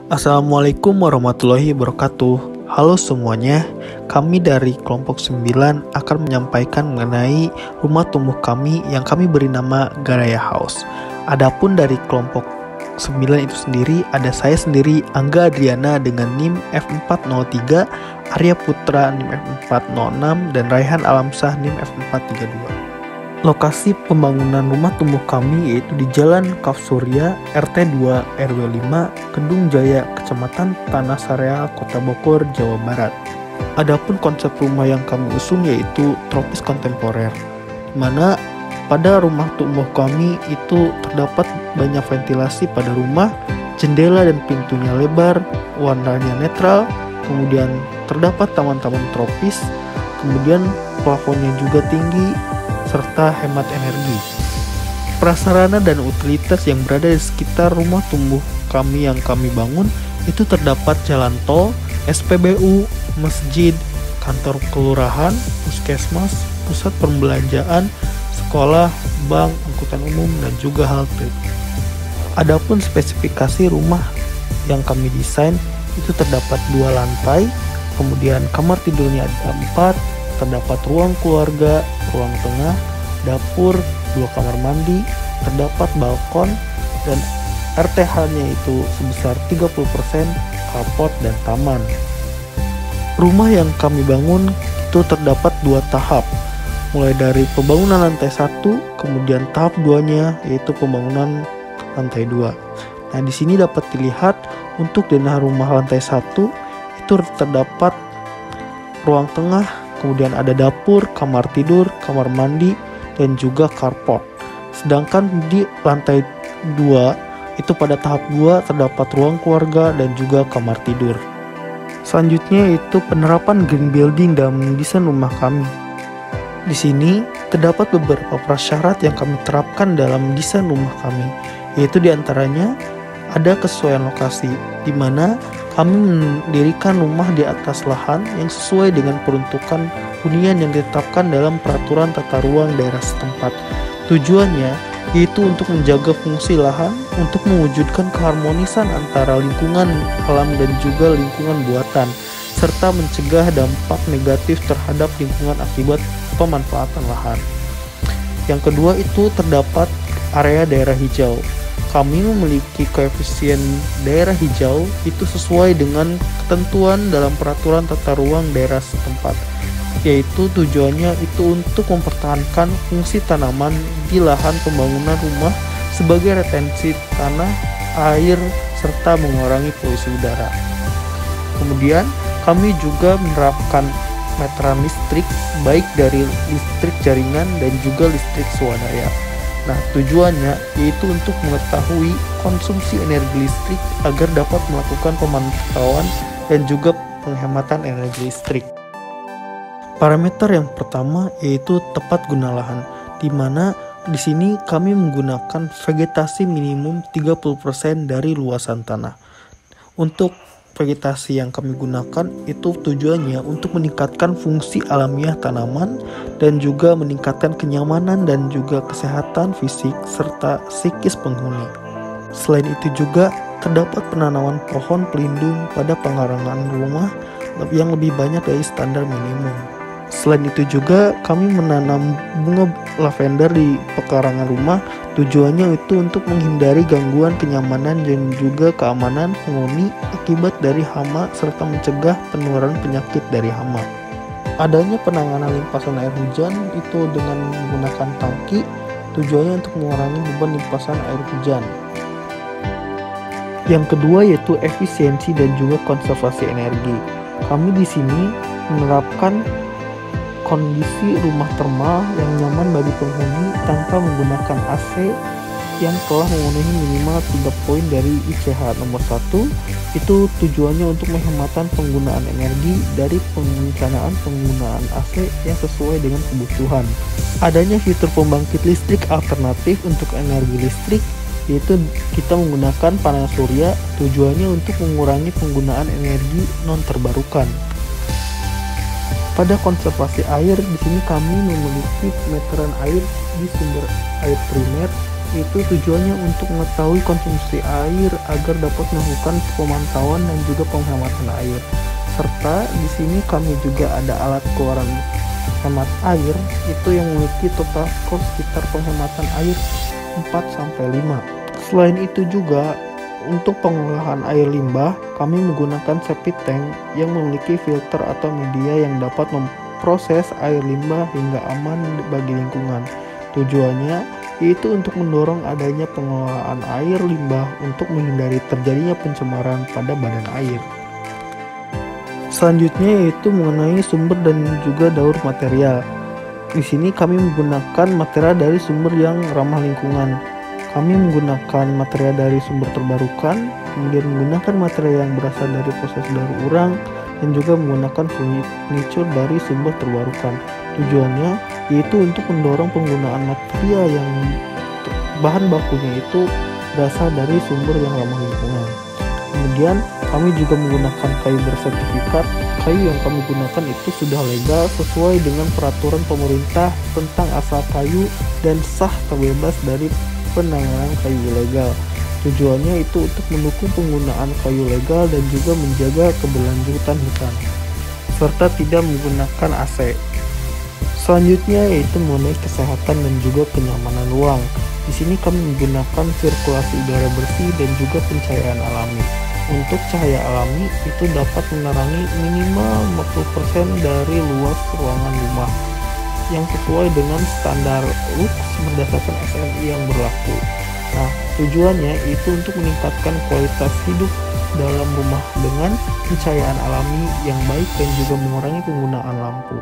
Assalamualaikum warahmatullahi wabarakatuh. Halo semuanya, kami dari kelompok 9 akan menyampaikan mengenai rumah tumbuh kami yang kami beri nama Garaya House. Adapun dari kelompok 9 itu sendiri, ada saya sendiri, Angga Adriana dengan NIM F403, Arya Putra NIM F406, dan Raihan Alamsah NIM F432. Lokasi pembangunan rumah tumbuh kami yaitu di Jalan Kafsurya, RT 2 RW 5, Kedung Jaya, Kecamatan Tanah Sareal, Kota Bogor, Jawa Barat. Adapun konsep rumah yang kami usung yaitu tropis kontemporer, di mana pada rumah tumbuh kami itu terdapat banyak ventilasi pada rumah, jendela dan pintunya lebar, warnanya netral, kemudian terdapat taman-taman tropis, kemudian plafonnya juga tinggi, serta hemat energi. Prasarana dan utilitas yang berada di sekitar rumah tumbuh kami yang kami bangun itu terdapat jalan tol, SPBU, masjid, kantor kelurahan, puskesmas, pusat perbelanjaan, sekolah, bank, angkutan umum, dan juga halte. Adapun spesifikasi rumah yang kami desain itu terdapat 2 lantai, kemudian kamar tidurnya ada 4, terdapat ruang keluarga, ruang tengah, dapur, 2 kamar mandi, terdapat balkon, dan RTH-nya itu sebesar 30%, carport, dan taman. Rumah yang kami bangun itu terdapat 2 tahap, mulai dari pembangunan lantai 1, kemudian tahap 2-nya yaitu pembangunan lantai 2. Nah, di sini dapat dilihat untuk denah rumah lantai 1 itu terdapat ruang tengah, kemudian ada dapur, kamar tidur, kamar mandi, dan juga carport. Sedangkan di lantai 2 itu pada tahap 2 terdapat ruang keluarga dan juga kamar tidur. Selanjutnya itu penerapan green building dalam desain rumah kami. Di sini terdapat beberapa prasyarat yang kami terapkan dalam desain rumah kami, yaitu diantaranya ada kesesuaian lokasi, di mana kami mendirikan rumah di atas lahan yang sesuai dengan peruntukan hunian yang ditetapkan dalam peraturan tata ruang daerah setempat. Tujuannya yaitu untuk menjaga fungsi lahan untuk mewujudkan keharmonisan antara lingkungan alam dan juga lingkungan buatan, serta mencegah dampak negatif terhadap lingkungan akibat pemanfaatan lahan. Yang kedua itu terdapat area daerah hijau. Kami memiliki koefisien daerah hijau itu sesuai dengan ketentuan dalam peraturan tata ruang daerah setempat, yaitu tujuannya itu untuk mempertahankan fungsi tanaman di lahan pembangunan rumah sebagai retensi tanah, air, serta mengurangi polusi udara. Kemudian kami juga menerapkan meteran listrik baik dari listrik jaringan dan juga listrik swadaya. Nah, tujuannya yaitu untuk mengetahui konsumsi energi listrik agar dapat melakukan pemantauan dan juga penghematan energi listrik. Parameter yang pertama yaitu tepat guna lahan, di mana di sini kami menggunakan vegetasi minimum 30% dari luasan tanah. Untuk vegetasi yang kami gunakan itu tujuannya untuk meningkatkan fungsi alamiah tanaman dan juga meningkatkan kenyamanan dan juga kesehatan fisik serta psikis penghuni. Selain itu juga terdapat penanaman pohon pelindung pada pekarangan rumah yang lebih banyak dari standar minimum. Selain itu juga kami menanam bunga lavender di pekarangan rumah, tujuannya itu untuk menghindari gangguan kenyamanan dan juga keamanan penghuni akibat dari hama serta mencegah penularan penyakit dari hama. Adanya penanganan limpasan air hujan itu dengan menggunakan tangki, tujuannya untuk mengurangi beban limpasan air hujan. Yang kedua yaitu efisiensi dan juga konservasi energi. Kami di sini menerapkan kondisi rumah termal yang nyaman bagi penghuni tanpa menggunakan AC yang telah memenuhi minimal 3 poin dari ICH nomor 1. Itu tujuannya untuk penghematan penggunaan energi dari perencanaan penggunaan AC yang sesuai dengan kebutuhan. Adanya fitur pembangkit listrik alternatif untuk energi listrik, yaitu kita menggunakan panel surya, tujuannya untuk mengurangi penggunaan energi non terbarukan. Pada konservasi air, di sini kami memiliki meteran air di sumber air primer itu tujuannya untuk mengetahui konsumsi air agar dapat melakukan pemantauan dan juga penghematan air. Serta di sini kami juga ada alat keluaran hemat air itu yang memiliki total skor sekitar penghematan air 4-5. Selain itu juga untuk pengolahan air limbah, kami menggunakan septic tank yang memiliki filter atau media yang dapat memproses air limbah hingga aman bagi lingkungan. Tujuannya yaitu untuk mendorong adanya pengelolaan air limbah untuk menghindari terjadinya pencemaran pada badan air. Selanjutnya yaitu mengenai sumber dan juga daur material. Di sini kami menggunakan material dari sumber yang ramah lingkungan. Kami menggunakan material dari sumber terbarukan, kemudian menggunakan material yang berasal dari proses daur ulang, dan juga menggunakan furniture dari sumber terbarukan. Tujuannya yaitu untuk mendorong penggunaan material yang bahan bakunya itu berasal dari sumber yang ramah lingkungan. Kemudian kami juga menggunakan kayu bersertifikat. Kayu yang kami gunakan itu sudah legal sesuai dengan peraturan pemerintah tentang asal kayu dan sah terbebas dari penanganan kayu ilegal. Tujuannya itu untuk mendukung penggunaan kayu legal dan juga menjaga keberlanjutan hutan, serta tidak menggunakan AC. Selanjutnya yaitu mengenai kesehatan dan juga kenyamanan ruang. Di sini kami menggunakan sirkulasi udara bersih dan juga pencahayaan alami. Untuk cahaya alami itu dapat menerangi minimal 50% dari luas ruangan rumah yang sesuai dengan standar LUX berdasarkan SNI yang berlaku. Nah, tujuannya itu untuk meningkatkan kualitas hidup dalam rumah dengan pencahayaan alami yang baik dan juga mengurangi penggunaan lampu.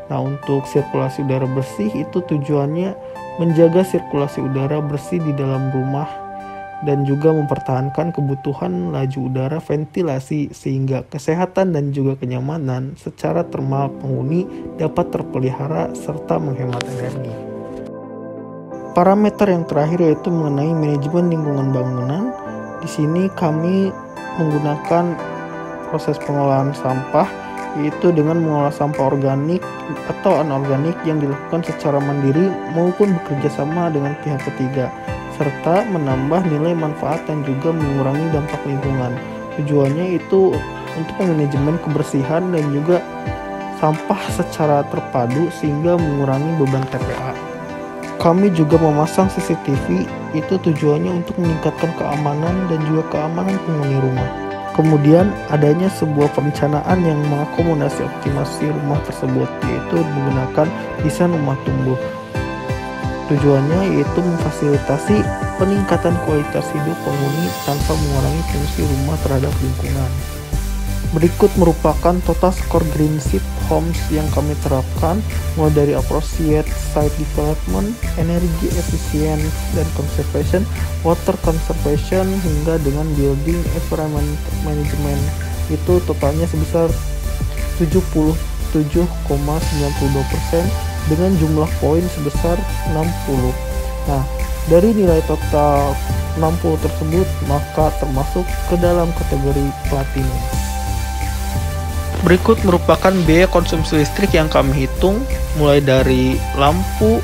Nah, untuk sirkulasi udara bersih itu tujuannya menjaga sirkulasi udara bersih di dalam rumah dan juga mempertahankan kebutuhan laju udara ventilasi sehingga kesehatan dan juga kenyamanan secara termal penghuni dapat terpelihara serta menghemat energi. Parameter yang terakhir yaitu mengenai manajemen lingkungan bangunan. Di sini kami menggunakan proses pengolahan sampah yaitu dengan mengolah sampah organik atau anorganik yang dilakukan secara mandiri maupun bekerjasama dengan pihak ketiga, serta menambah nilai manfaat dan juga mengurangi dampak lingkungan. Tujuannya itu untuk manajemen kebersihan dan juga sampah secara terpadu sehingga mengurangi beban TPA. Kami juga memasang CCTV, itu tujuannya untuk meningkatkan keamanan dan juga keamanan penghuni rumah. Kemudian adanya sebuah perencanaan yang mengakomodasi optimasi rumah tersebut, yaitu menggunakan desain rumah tumbuh. Tujuannya yaitu memfasilitasi peningkatan kualitas hidup penghuni tanpa mengurangi fungsi rumah terhadap lingkungan. Berikut merupakan total skor Green Sheet Homes yang kami terapkan, mulai dari appropriate site development, energy efficient dan conservation, water conservation, hingga dengan building environment management. Itu totalnya sebesar 77,92% dengan jumlah poin sebesar 60. Nah, dari nilai total 60 tersebut maka termasuk ke dalam kategori platinum. Berikut merupakan biaya konsumsi listrik yang kami hitung, mulai dari lampu,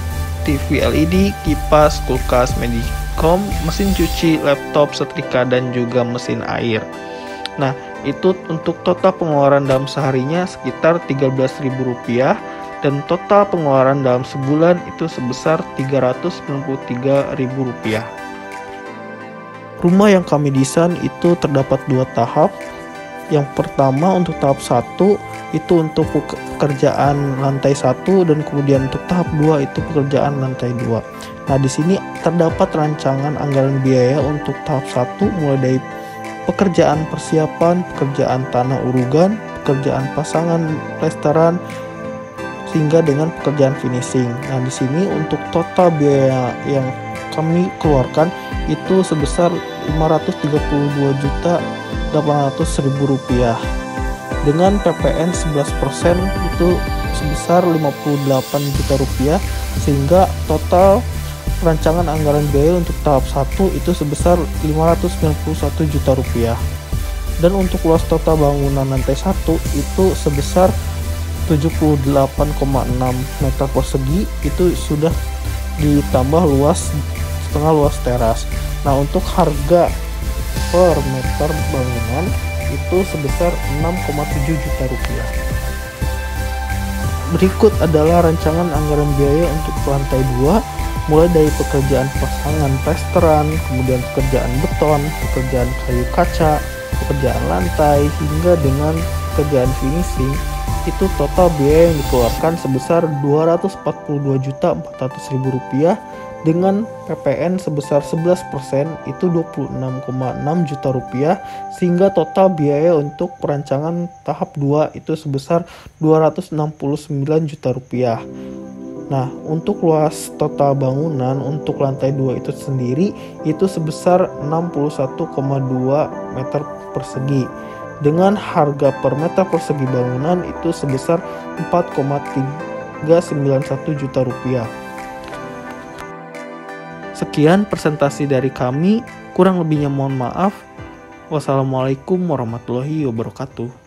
TV LED, kipas, kulkas, Magicom, mesin cuci, laptop, setrika, dan juga mesin air. Nah, itu untuk total pengeluaran dalam seharinya sekitar Rp13.000 dan total pengeluaran dalam sebulan itu sebesar Rp393.000. Rumah yang kami desain itu terdapat 2 tahap. Yang pertama untuk tahap 1 itu untuk pekerjaan lantai 1 dan kemudian untuk tahap 2 itu pekerjaan lantai 2. Nah, di sini terdapat rancangan anggaran biaya untuk tahap 1 mulai dari pekerjaan persiapan, pekerjaan tanah urugan, pekerjaan pasangan plesteran sehingga dengan pekerjaan finishing. Nah, di sini untuk total biaya yang kami keluarkan itu sebesar Rp532.800.000 dengan PPN 11% itu sebesar Rp58 juta sehingga total rancangan anggaran biaya untuk tahap 1 itu sebesar Rp591 juta dan untuk luas total bangunan lantai 1 itu sebesar 78,6 meter persegi, itu sudah ditambah luas setengah luas teras. Nah, untuk harga per meter bangunan itu sebesar 6,7 juta rupiah. Berikut adalah rancangan anggaran biaya untuk lantai 2, mulai dari pekerjaan pasangan plesteran, kemudian pekerjaan beton, pekerjaan kayu kaca, pekerjaan lantai, hingga dengan pekerjaan finishing. Itu total biaya yang dikeluarkan sebesar Rp242.400.000 dengan PPN sebesar 11%, itu Rp26,6 juta, sehingga total biaya untuk perancangan tahap 2 itu sebesar Rp269 juta. Nah, untuk luas total bangunan untuk lantai 2 itu sendiri itu sebesar 61,2 meter persegi. Dengan harga per meter persegi bangunan itu sebesar Rp4,391 juta. Sekian presentasi dari kami, kurang lebihnya mohon maaf. Wassalamualaikum warahmatullahi wabarakatuh.